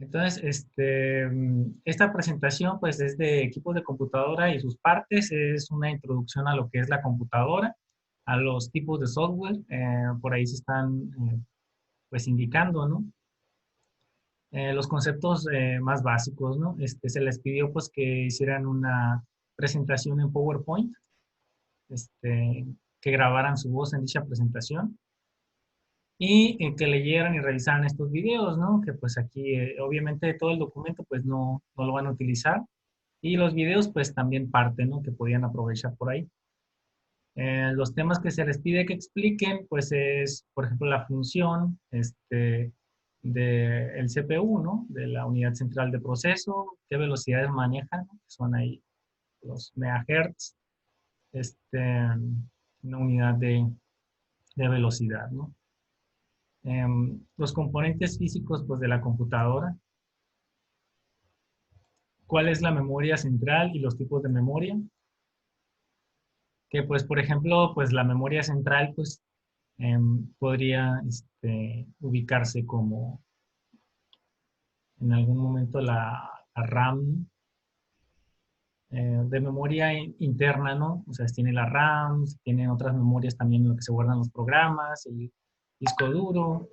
Entonces, esta presentación pues es de equipos de computadora y sus partes, es una introducción a lo que es la computadora, a los tipos de software, por ahí se están pues indicando, ¿no? Los conceptos más básicos, ¿no? Se les pidió pues que hicieran una presentación en PowerPoint, que grabaran su voz en dicha presentación y que leyeran y revisaran estos videos, ¿no? Que pues aquí obviamente todo el documento pues no lo van a utilizar y los videos pues también parte, ¿no? Que podían aprovechar por ahí. Los temas que se les pide que expliquen, pues es, por ejemplo, la función del CPU, ¿no? De la unidad central de proceso, qué velocidades manejan, ¿no? Que son ahí los megahertz, una unidad de velocidad, ¿no? Los componentes físicos, pues, de la computadora, cuál es la memoria central y los tipos de memoria, que, pues, por ejemplo, pues, la memoria central, pues, podría ubicarse como en algún momento la RAM de memoria interna, ¿no? O sea, tiene la RAM, tiene otras memorias también en lo que se guardan los programas, el disco duro,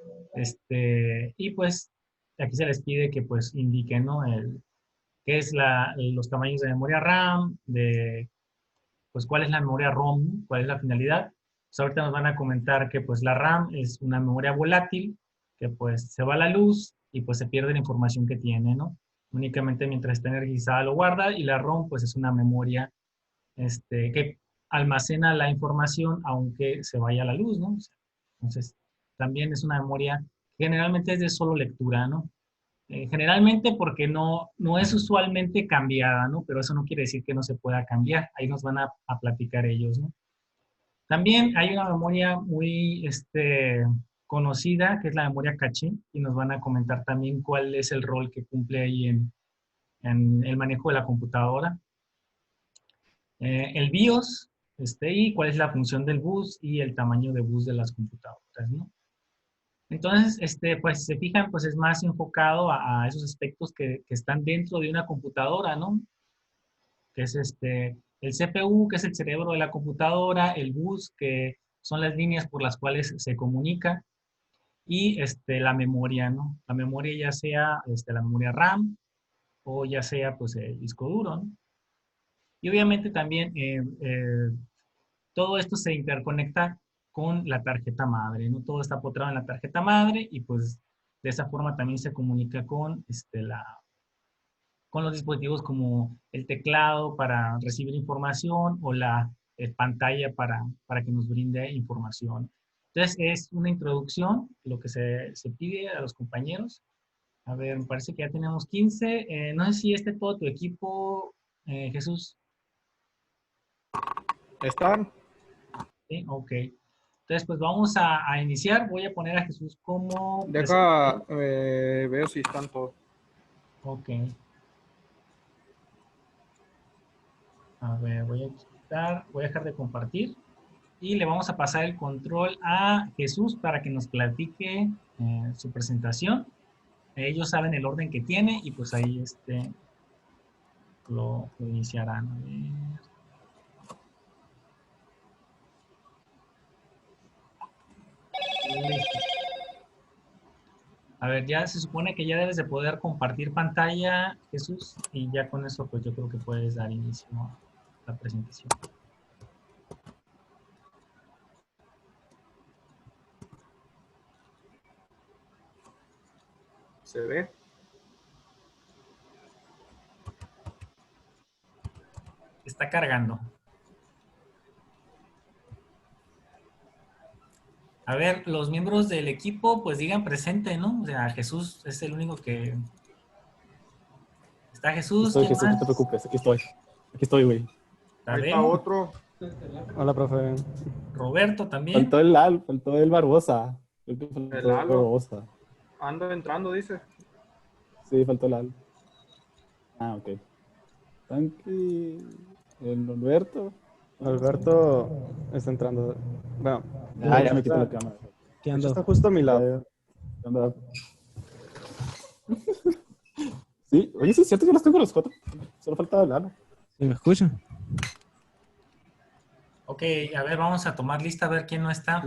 y pues aquí se les pide que pues indiquen, ¿no? Qué es los tamaños de memoria RAM, pues cuál es la memoria ROM, ¿no? Cuál es la finalidad. Pues ahorita nos van a comentar que pues la RAM es una memoria volátil, que pues se va a la luz y pues se pierde la información que tiene, ¿no? Únicamente mientras está energizada lo guarda y la ROM pues es una memoria que almacena la información aunque se vaya a la luz, ¿no? O sea, entonces, también es una memoria que generalmente es de solo lectura, ¿no? Generalmente porque no es usualmente cambiada, ¿no? Pero eso no quiere decir que no se pueda cambiar. Ahí nos van a platicar ellos, ¿no? También hay una memoria muy conocida, que es la memoria caché, y nos van a comentar también cuál es el rol que cumple ahí en el manejo de la computadora. El BIOS, y cuál es la función del bus y el tamaño de bus de las computadoras, ¿no? Entonces, pues, si se fijan, pues es más enfocado a esos aspectos que están dentro de una computadora, ¿no? Que es el CPU, que es el cerebro de la computadora, el bus, que son las líneas por las cuales se comunica, y la memoria, ¿no? La memoria ya sea la memoria RAM o ya sea pues el disco duro, ¿no? Y obviamente también todo esto se interconecta con la tarjeta madre, ¿no? Todo está potrado en la tarjeta madre y pues de esa forma también se comunica con los dispositivos como el teclado para recibir información o la pantalla para que nos brinde información. Entonces es una introducción, lo que se pide a los compañeros. A ver, me parece que ya tenemos 15. No sé si todo tu equipo, Jesús. ¿Están? Sí, ok. Entonces, pues vamos a iniciar. Voy a poner a Jesús como Deja, presentador. veo si están todos. Ok. A ver, voy a dejar de compartir y le vamos a pasar el control a Jesús para que nos platique su presentación. Ellos saben el orden que tiene y pues ahí lo iniciarán. A ver. Listo. A ver, ya se supone que ya debes de poder compartir pantalla, Jesús, y ya con eso pues yo creo que puedes dar inicio a la presentación. ¿Se ve? Está cargando. A ver, los miembros del equipo pues digan presente, ¿no? O sea, Jesús es el único que... ¿Está Jesús? Estoy, ¿Quién Jesús, no te más? preocupes, aquí estoy. Aquí estoy, güey. Ahí está Tadeo, otro. Hola, profe. Roberto también. Faltó el Barbosa. Creo que El faltó Lalo. Barbosa. Ando entrando, dice. Sí, faltó el Al. Ah, ok. Tanqui. El Alberto. Alberto está entrando. Bueno, Ah, ya me quito la cámara. de hecho está justo a mi lado. ¿Qué onda? Sí, oye, sí, es cierto, yo los tengo los 4. Solo falta Lalo. ¿Sí me escuchan? Ok, a ver, vamos a tomar lista a ver quién no está.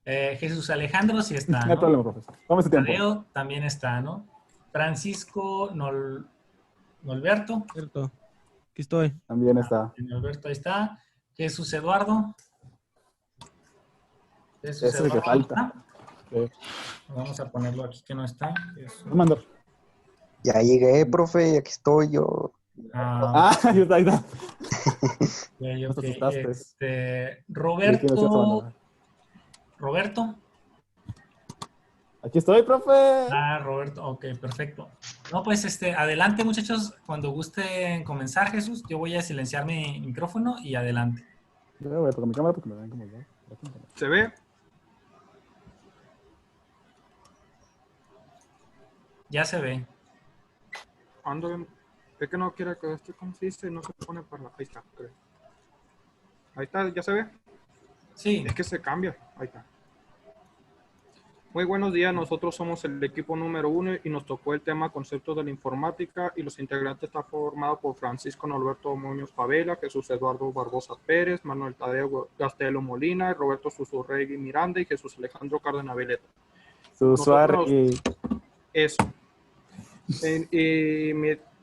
Jesús Alejandro sí está, No hay ¿no? problema, profesor. Tómese tiempo. Tadeo también está, ¿no? Francisco Nolberto. Cierto. Aquí estoy. También está. Nolberto ahí está. Jesús Eduardo. Jesús Ese es el que Eduardo no falta. está. Sí. Vamos a ponerlo aquí que no está. Jesús. Mandar. Ya llegué, profe, aquí estoy yo. Ah, Ahí está, ahí está. ok, No ok. te asustaste. Roberto. Creí que no se iba a mandar. Roberto. Aquí estoy, profe. Ah, Roberto, ok, perfecto. No, pues adelante muchachos, cuando gusten comenzar, Jesús, yo voy a silenciar mi micrófono y adelante. Yo voy a tocar mi cámara porque me ven como yo. ¿Se ve? Ya se ve. Es que no quiere que esto, ¿cómo se dice? No se pone para... Ahí está, creo. Ahí está, ¿ya se ve? Sí, Es que se cambia. Ahí está. Muy buenos días, nosotros somos el equipo número 1 y nos tocó el tema conceptos de la informática y los integrantes están formados por Francisco Norberto Muñoz Favela, Jesús Eduardo Barbosa Pérez, Manuel Tadeo Castelo Molina, Roberto Susurregui Miranda y Jesús Alejandro Cárdenas Veleta. Susuarri. Eso.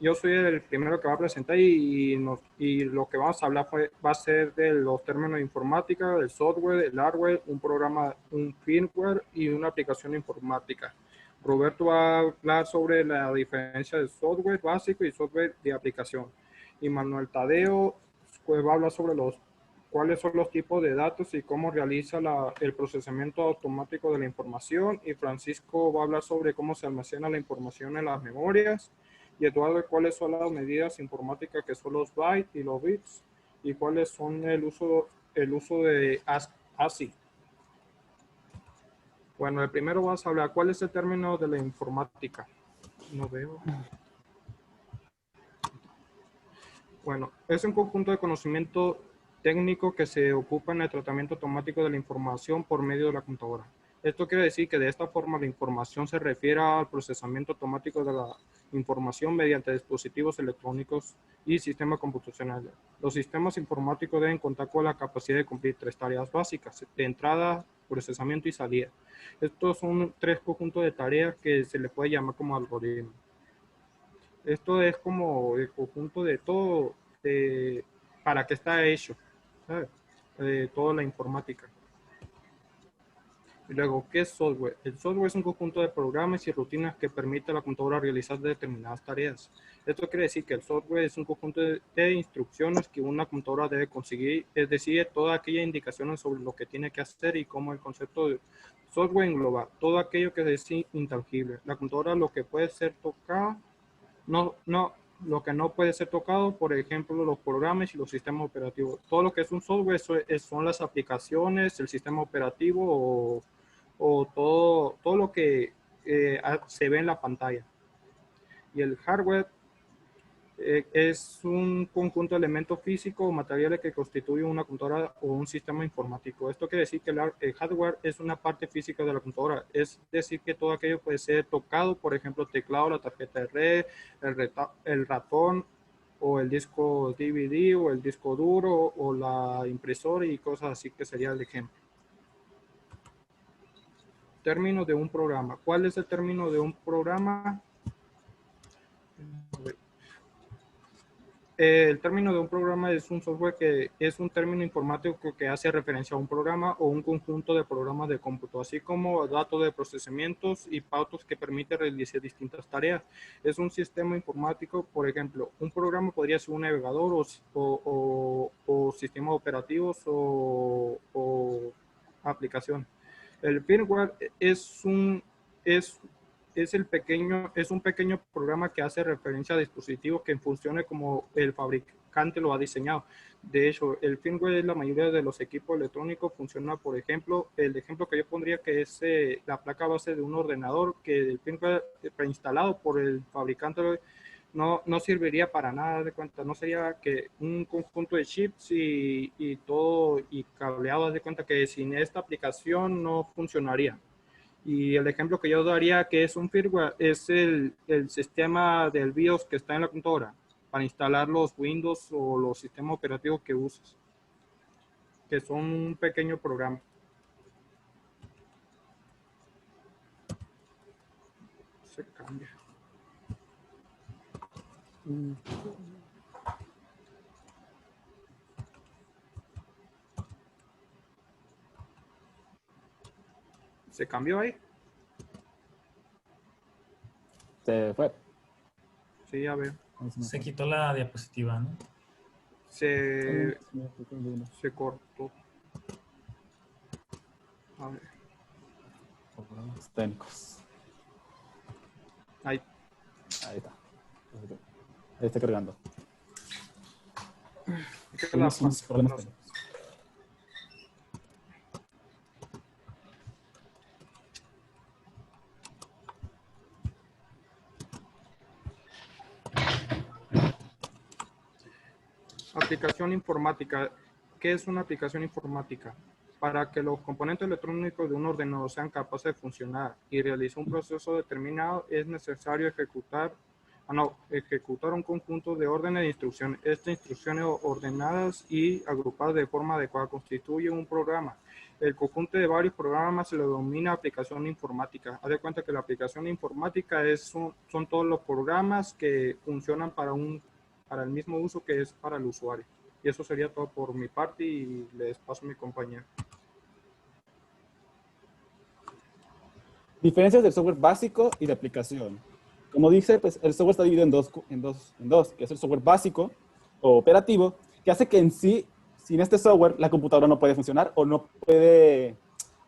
Yo soy el primero que va a presentar y lo que vamos a hablar va a ser de los términos de informática, del software, del hardware, un programa, un firmware y una aplicación informática. Roberto va a hablar sobre la diferencia de software básico y software de aplicación. Y Manuel Tadeo pues, va a hablar sobre cuáles son los tipos de datos y cómo realiza el procesamiento automático de la información. Y Francisco va a hablar sobre cómo se almacena la información en las memorias. Y Eduardo, cuáles son las medidas informáticas que son los bytes y los bits. Y cuáles son el uso de ASCII. Bueno, el primero vas a hablar, ¿cuál es el término de la informática? No veo. Bueno, es un conjunto de conocimiento técnico que se ocupa en el tratamiento automático de la información por medio de la computadora. Esto quiere decir que de esta forma la información se refiere al procesamiento automático de la información mediante dispositivos electrónicos y sistemas computacionales. Los sistemas informáticos deben contar con la capacidad de cumplir 3 tareas básicas: de entrada, procesamiento y salida. Estos son 3 conjuntos de tareas que se le puede llamar como algoritmo. Esto es como el conjunto de todo, para qué está hecho, ¿sabes? Toda la informática. Y luego, ¿qué es software? El software es un conjunto de programas y rutinas que permite a la computadora realizar determinadas tareas. Esto quiere decir que el software es un conjunto de instrucciones que una computadora debe conseguir, es decir, todas aquellas indicaciones sobre lo que tiene que hacer y cómo el concepto de software engloba todo aquello que es intangible. La computadora lo que puede ser tocado, lo que no puede ser tocado, por ejemplo, los programas y los sistemas operativos. Todo lo que es un software son las aplicaciones, el sistema operativo o todo lo que se ve en la pantalla. Y el hardware es un conjunto de elementos físicos o materiales que constituyen una computadora o un sistema informático. Esto quiere decir que el hardware es una parte física de la computadora. Es decir, que todo aquello puede ser tocado, por ejemplo, el teclado, la tarjeta de red, el ratón, o el disco DVD, o el disco duro, o la impresora y cosas así, que sería el ejemplo. Término de un programa. ¿Cuál es el término de un programa? El término de un programa es un software que es un término informático que hace referencia a un programa o un conjunto de programas de cómputo, así como datos de procesamientos y pautas que permiten realizar distintas tareas. Es un sistema informático, por ejemplo, un programa podría ser un navegador o sistemas operativos o aplicación. El firmware es un pequeño programa que hace referencia a dispositivos que funcionen como el fabricante lo ha diseñado. De hecho, el firmware en la mayoría de los equipos electrónicos funciona, por ejemplo, el ejemplo que yo pondría que es la placa base de un ordenador, que el firmware preinstalado por el fabricante no serviría para nada, de cuenta, no sería que un conjunto de chips y todo y cableado, de cuenta que sin esta aplicación no funcionaría. Y el ejemplo que yo daría que es un firmware es el sistema del BIOS que está en la computadora para instalar los Windows o los sistemas operativos que uses, que son un pequeño programa. Se cambia. ¿Se cambió ahí? Se fue. Sí, a ver. Se quitó la diapositiva, ¿no? Se cortó. A ver. Problemas técnicos. Ahí. Ahí está. Ahí está cargando. Problemas técnicos. Aplicación informática. ¿Qué es una aplicación informática? Para que los componentes electrónicos de un ordenador sean capaces de funcionar y realizar un proceso determinado, es necesario ejecutar un conjunto de órdenes de instrucciones. Estas instrucciones ordenadas y agrupadas de forma adecuada constituyen un programa. El conjunto de varios programas se le denomina aplicación informática. Haz de cuenta que la aplicación informática son todos los programas que funcionan para el mismo uso que es para el usuario. Y eso sería todo por mi parte y les paso a mi compañero. Diferencias del software básico y de aplicación. Como dice, pues el software está dividido en dos, que es el software básico o operativo, que hace que en sí, sin este software, la computadora no puede funcionar o no puede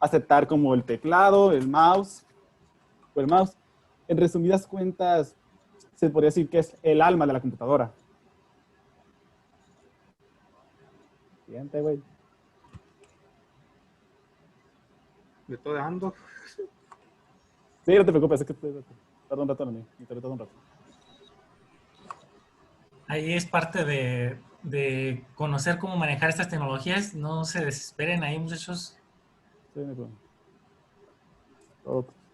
aceptar como el teclado, el mouse o el mouse. En resumidas cuentas, se podría decir que es el alma de la computadora. Siguiente, güey. Me estoy dejando. Sí, no te preocupes, es que tarda un rato en mí. Tarda un rato. Ahí es parte de conocer cómo manejar estas tecnologías. No se desesperen ahí, muchachos. Sí, no hay problema.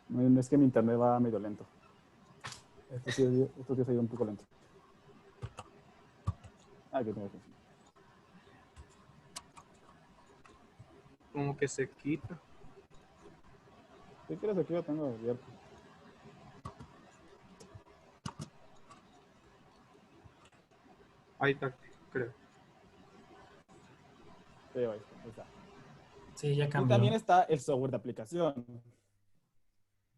No es que mi internet va medio lento. Estos días ha ido un poco lento. Que tengo que... Como que se quita. Si quieres aquí lo tengo abierto. Ahí está, creo. Sí, ahí está. Sí, ya Y cambió. también está el software de aplicación.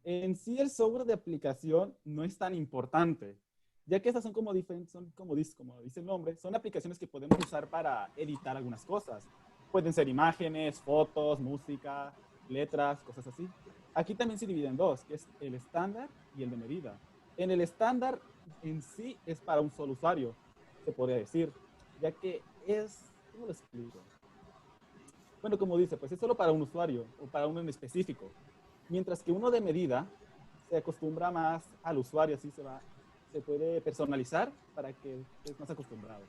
En sí, el software de aplicación no es tan importante, ya que estas son como diferentes, como dice el nombre, son aplicaciones que podemos usar para editar algunas cosas. Pueden ser imágenes, fotos, música, letras, cosas así. Aquí también se divide en dos, que es el estándar y el de medida. En el estándar en sí es para un solo usuario, se podría decir, ya que es, ¿cómo lo explico? Bueno, como dice, pues es solo para un usuario o para uno en específico. Mientras que uno de medida se acostumbra más al usuario, así se puede personalizar para que estés más acostumbrado.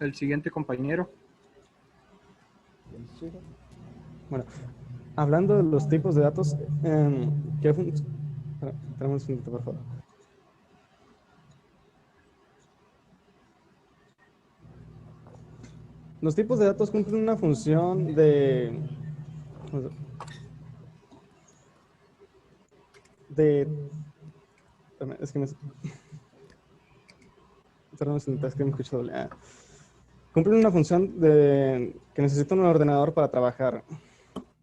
El siguiente compañero. Bueno, hablando de los tipos de datos, tenemos un segundito, por favor. Los tipos de datos cumplen una función es que me escucho doble. Cumplen una función que necesita un ordenador para trabajar.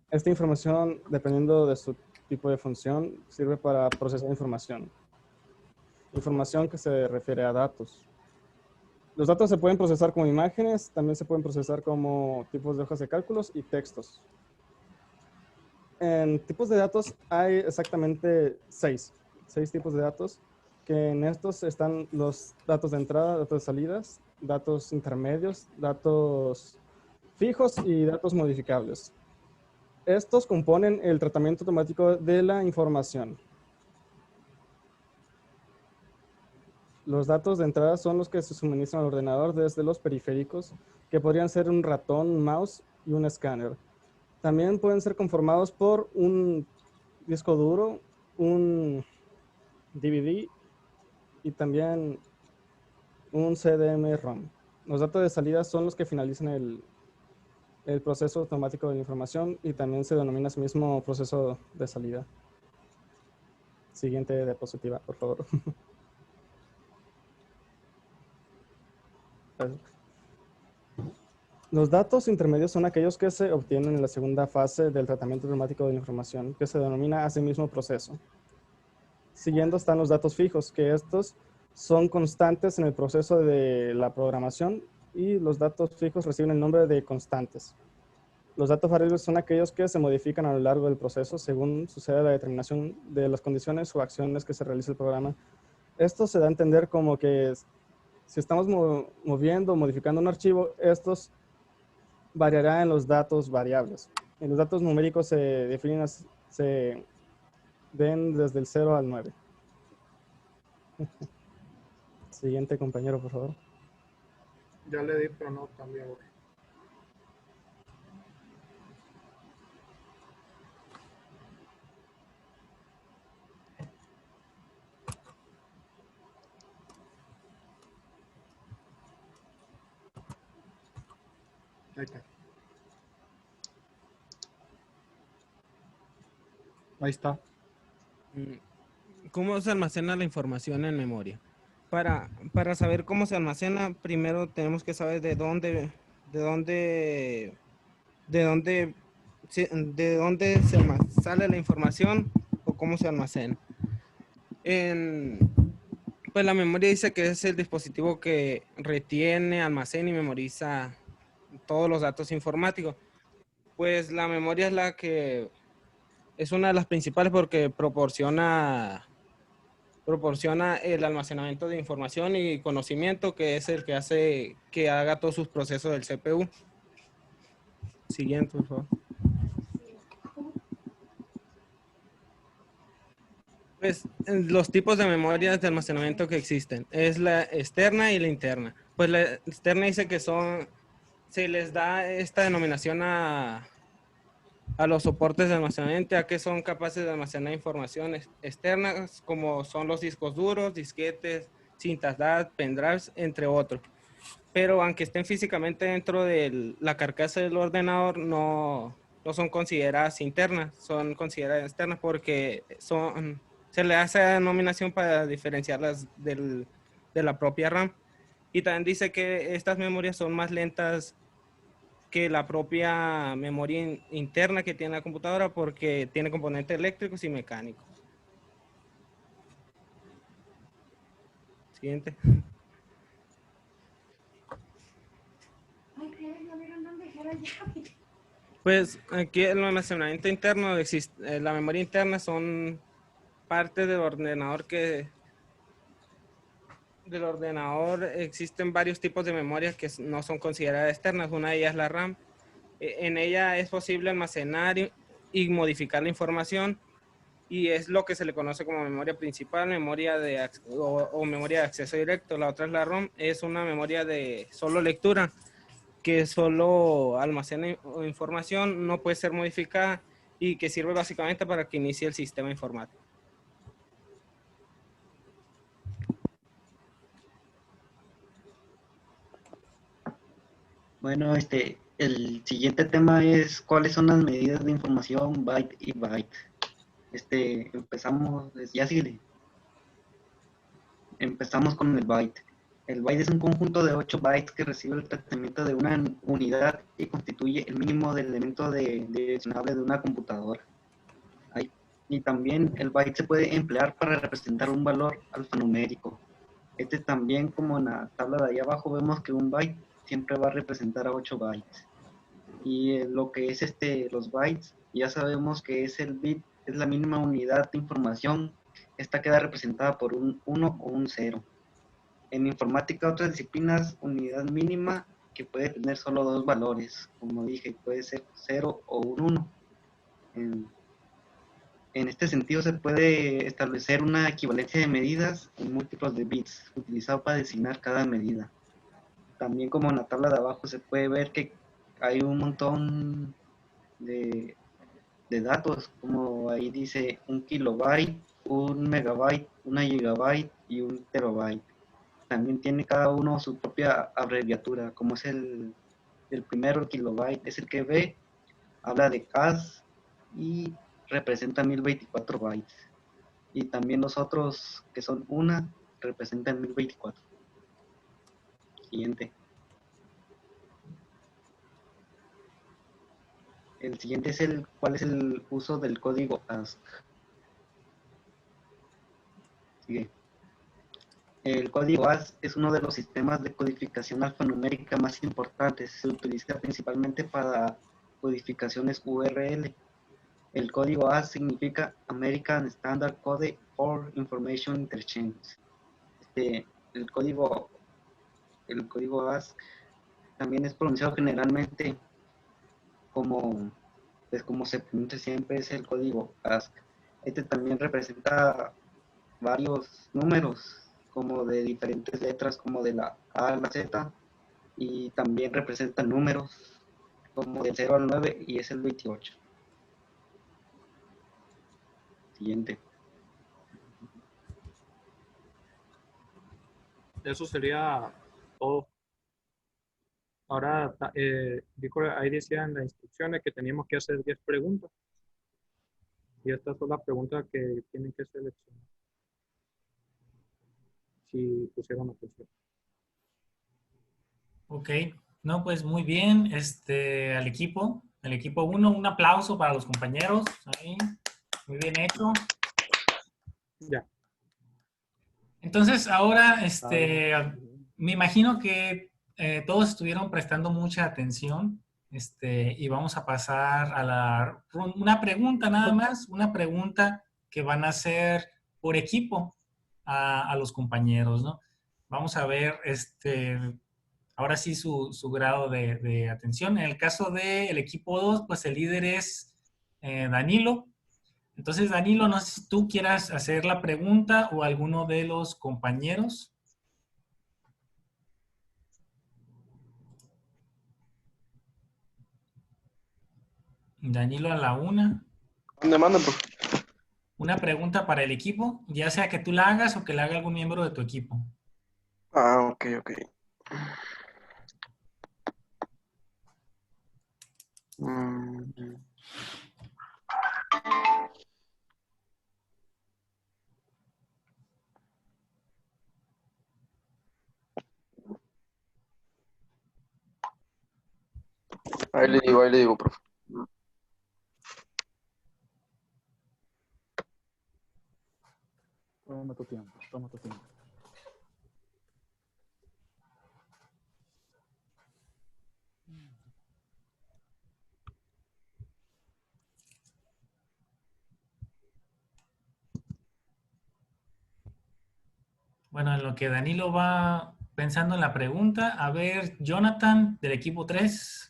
Esta información, dependiendo de su tipo de función, sirve para procesar información. Información que se refiere a datos. Los datos se pueden procesar como imágenes, también se pueden procesar como tipos de hojas de cálculos y textos. En tipos de datos hay exactamente seis tipos de datos, que en estos están los datos de entrada, datos de salidas, datos intermedios, datos fijos y datos modificables. Estos componen el tratamiento automático de la información. Los datos de entrada son los que se suministran al ordenador desde los periféricos, que podrían ser un ratón, un mouse y un escáner. También pueden ser conformados por un disco duro, un DVD y también un CDM-ROM. Los datos de salida son los que finalizan el proceso automático de la información y también se denomina ese mismo proceso de salida. Siguiente diapositiva, por favor. Los datos intermedios son aquellos que se obtienen en la segunda fase del tratamiento automático de la información, que se denomina ese mismo proceso. Siguiendo están los datos fijos, que estos son constantes en el proceso de la programación y los datos fijos reciben el nombre de constantes. Los datos variables son aquellos que se modifican a lo largo del proceso según sucede la determinación de las condiciones o acciones que se realiza el programa. Esto se da a entender como que si estamos moviendo o modificando un archivo, estos variará en los datos variables. En los datos numéricos se definen, se ven desde el 0 al 9. Siguiente compañero, por favor. Ya le di, pero no cambié ahora. Ahí está. Ahí está. ¿Cómo se almacena la información en memoria? Para saber cómo se almacena, primero tenemos que saber de dónde sale la información o cómo se almacena. Pues la memoria dice que es el dispositivo que retiene, almacena y memoriza todos los datos informáticos. Pues la memoria es una de las principales porque proporciona el almacenamiento de información y conocimiento, que es el que hace que haga todos sus procesos del CPU. Siguiente, por favor. Pues los tipos de memorias de almacenamiento que existen es la externa y la interna. Pues la externa dice que se les da esta denominación a los soportes de almacenamiento, ya que son capaces de almacenar información externas, como son los discos duros, disquetes, cintas DAT, pendrives, entre otros. Pero aunque estén físicamente dentro de la carcasa del ordenador, no son consideradas internas, son consideradas externas porque se le hace denominación para diferenciarlas de la propia RAM. Y también dice que estas memorias son más lentas que la propia memoria interna que tiene la computadora porque tiene componentes eléctricos y mecánicos. Siguiente. Pues aquí el almacenamiento interno, la memoria interna son parte del ordenador existen varios tipos de memorias que no son consideradas externas. Una de ellas es la RAM. En ella es posible almacenar y modificar la información y es lo que se le conoce como memoria principal, memoria o memoria de acceso directo. La otra es la ROM, es una memoria de solo lectura que solo almacena información, no puede ser modificada y que sirve básicamente para que inicie el sistema informático. Bueno, el siguiente tema es cuáles son las medidas de información byte y byte. Empezamos, ya sigue. Empezamos con el byte. El byte es un conjunto de 8 bytes que recibe el tratamiento de una unidad y constituye el mínimo del elemento direccionable de una computadora. Y también el byte se puede emplear para representar un valor alfanumérico. También, como en la tabla de ahí abajo, vemos que un byte siempre va a representar a 8 bytes. Y lo que es los bytes, ya sabemos que es el bit, es la mínima unidad de información. Esta queda representada por un 1 o un 0. En informática, otras disciplinas, unidad mínima que puede tener solo 2 valores. Como dije, puede ser 0 o un 1. En este sentido se puede establecer una equivalencia de medidas en múltiplos de bits, utilizado para designar cada medida. También, como en la tabla de abajo, se puede ver que hay un montón de datos, como ahí dice 1 kilobyte, 1 megabyte, 1 gigabyte y 1 terabyte. También tiene cada uno su propia abreviatura, como es el primero, el kilobyte, es el que ve, habla de CAS y representa 1024 bytes. Y también los otros, que son una, representan 1024. Siguiente. El siguiente es cuál es el uso del código ASC. Sigue. El código ASC es uno de los sistemas de codificación alfanumérica más importantes. Se utiliza principalmente para codificaciones URL. El código ASC significa American Standard Code for Information Interchange. El código ASC también es pronunciado generalmente como se pronuncia siempre, es el código ASC. Este también representa varios números, como de diferentes letras, como de la A a la Z, y también representa números como del 0 al 9, y es el 28. Siguiente. Eso sería todo. Ahora, dijo, ahí decían las instrucciones que teníamos que hacer 10 preguntas. Y estas son las preguntas que tienen que seleccionar. Si pusieron atención. Ok, no, pues muy bien, al equipo, el equipo 1, un aplauso para los compañeros, ahí, muy bien hecho. Ya. Entonces, ahora, me imagino que todos estuvieron prestando mucha atención, y vamos a pasar a una pregunta nada más, una pregunta que van a hacer por equipo a los compañeros, ¿no? Vamos a ver, ahora sí su grado de atención. En el caso del equipo 2, pues el líder es Danilo. Entonces, Danilo, no sé si tú quieras hacer la pregunta o alguno de los compañeros. Danilo a la una. Demanda, profe. Una pregunta para el equipo, ya sea que tú la hagas o que la haga algún miembro de tu equipo. Ah, ok, ok. Ahí le digo, profe. Toma tu tiempo, toma tu tiempo. Bueno, en lo que Danilo va pensando en la pregunta, a ver, Jonathan, del equipo 3.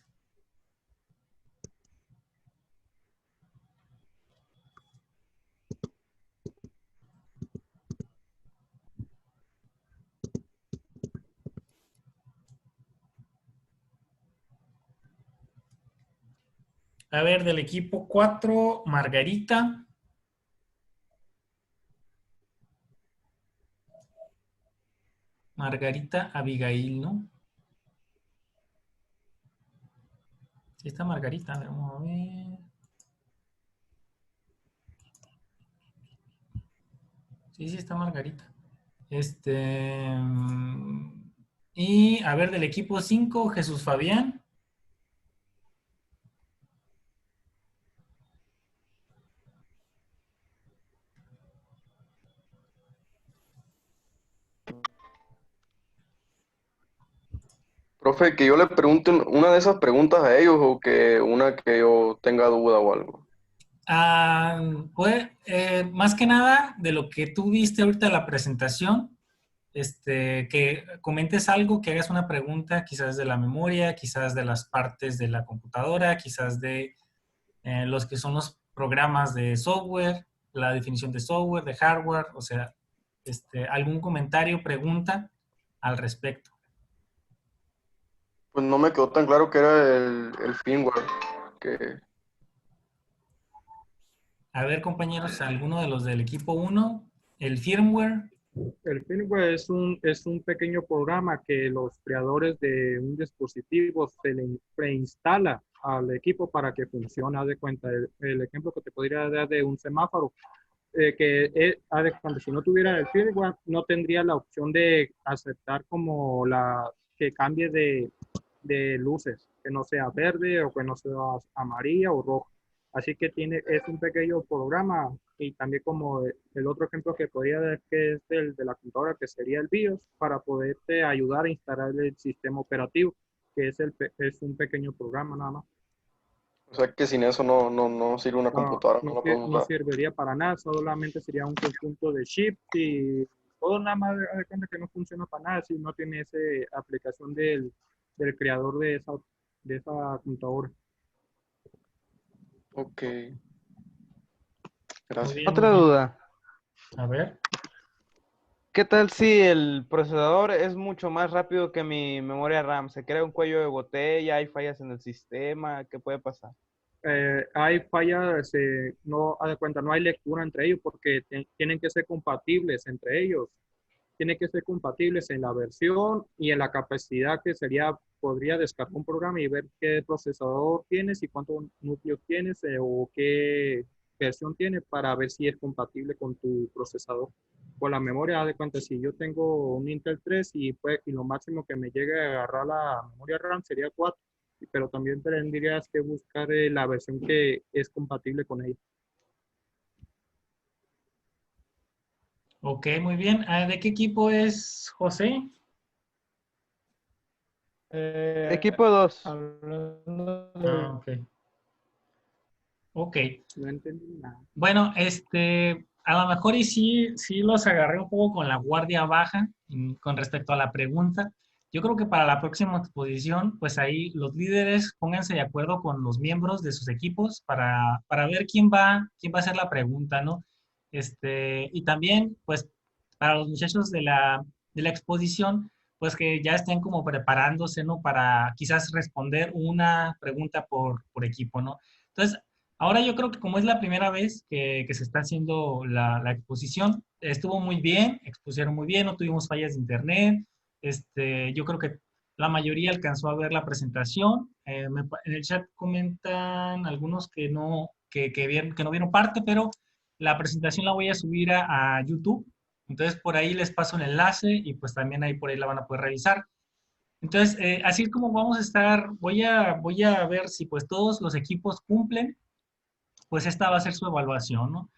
A ver, del equipo 4, Margarita. Margarita Abigail, ¿no? Sí está Margarita, a ver, vamos a ver. Sí está Margarita. Y a ver, del equipo 5, Jesús Fabián. Profe, que yo le pregunte una de esas preguntas a ellos o que una que yo tenga duda o algo. Pues, más que nada, de lo que tú viste ahorita en la presentación, que comentes algo, que hagas una pregunta, quizás de la memoria, quizás de las partes de la computadora, quizás de los que son los programas de software, la definición de software, de hardware, o sea, algún comentario, pregunta al respecto. Pues no me quedó tan claro que era el firmware. Que, A ver, compañeros, alguno de los del equipo 1, el firmware. El firmware es un pequeño programa que los creadores de un dispositivo se le preinstala al equipo para que funcione. Haz de cuenta, el ejemplo que te podría dar de un semáforo, haz de cuenta, si no tuviera el firmware, no tendría la opción de aceptar como que cambie de luces, que no sea verde o que no sea amarilla o roja. Así que es un pequeño programa y también como el otro ejemplo que podría dar que es el de la computadora, que sería el BIOS, para poderte ayudar a instalar el sistema operativo, que es un pequeño programa nada más. o sea que sin eso no sirve una computadora, no la podemos No usar. serviría para nada, solamente sería un conjunto de chips y todo nada más de cuenta que no funciona para nada si no tiene esa aplicación del creador de esa computadora. Ok, Muy gracias. bien, muy Otra bien. duda. A ver. ¿Qué tal si el procesador es mucho más rápido que mi memoria RAM? ¿Se crea un cuello de botella? ¿Hay fallas en el sistema? ¿Qué puede pasar? Hay fallas, no, haz de cuenta, no hay lectura entre ellos porque tienen que ser compatibles entre ellos. Tienen que ser compatibles en la versión y en la capacidad que podría descargar un programa y ver qué procesador tienes y cuántos núcleos tienes o qué versión tiene para ver si es compatible con tu procesador. Con la memoria, haz de cuenta, si yo tengo un Intel 3 y lo máximo que me llegue a agarrar la memoria RAM sería 4, pero también tendrías que buscar la versión que es compatible con ella. Ok, muy bien. ¿De qué equipo es José? Equipo 2. Hablando Ah, de- ok. Ok. No entendí nada. Bueno, a lo mejor y sí los agarré un poco con la guardia baja con respecto a la pregunta. Yo creo que para la próxima exposición, pues ahí los líderes pónganse de acuerdo con los miembros de sus equipos para ver quién va a hacer la pregunta, ¿no? Y también, pues, para los muchachos de la exposición, pues que ya estén como preparándose, ¿no? Para quizás responder una pregunta por equipo, ¿no? Entonces, ahora yo creo que como es la primera vez que se está haciendo la exposición, estuvo muy bien, expusieron muy bien, no tuvimos fallas de internet. Yo creo que la mayoría alcanzó a ver la presentación. En el chat comentan algunos que no vieron parte, pero la presentación la voy a subir a YouTube. Entonces por ahí les paso el enlace y pues también ahí por ahí la van a poder revisar. Entonces, así es como vamos a estar. Voy a ver si pues todos los equipos cumplen, pues esta va a ser su evaluación, ¿no?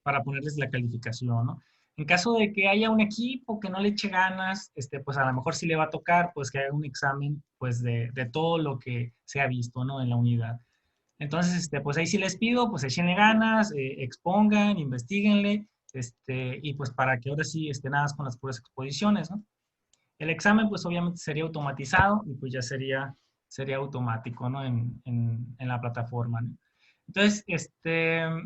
Para ponerles la calificación, ¿no? En caso de que haya un equipo que no le eche ganas, pues a lo mejor sí le va a tocar, pues que haga un examen, pues de todo lo que se ha visto, ¿no? En la unidad. Entonces, pues ahí sí les pido, pues echenle ganas, expongan, investiguenle, y pues para que ahora sí estén nada más con las puras exposiciones, ¿no? El examen, pues obviamente sería automatizado y pues ya sería automático, ¿no? En la plataforma, ¿no? Entonces,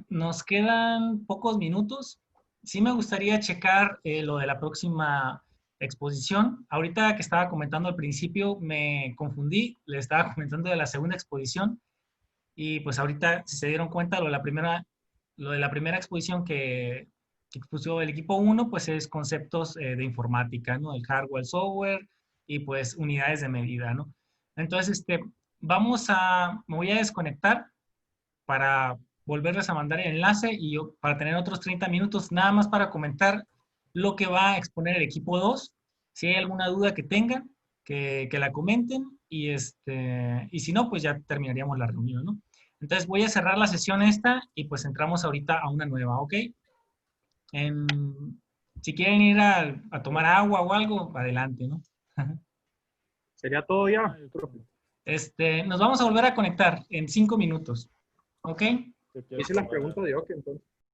nos quedan pocos minutos. Sí me gustaría checar lo de la próxima exposición. Ahorita que estaba comentando al principio, me confundí. Le estaba comentando de la segunda exposición. Y pues ahorita, si se dieron cuenta, lo de la primera exposición que expuso el equipo 1, pues es conceptos de informática, ¿no? El hardware, el software y pues unidades de medida, ¿no? Entonces, me voy a desconectar para volverles a mandar el enlace y para tener otros 30 minutos nada más para comentar lo que va a exponer el equipo 2. Si hay alguna duda que tengan, que la comenten y si no, pues ya terminaríamos la reunión, ¿no? Entonces voy a cerrar la sesión esta y pues entramos ahorita a una nueva, ¿ok? Si quieren ir a tomar agua o algo, adelante, ¿no? ¿Sería todo ya? Nos vamos a volver a conectar en 5 minutos, ¿ok? Yo quiero Hice las probar. preguntas de Oki, entonces.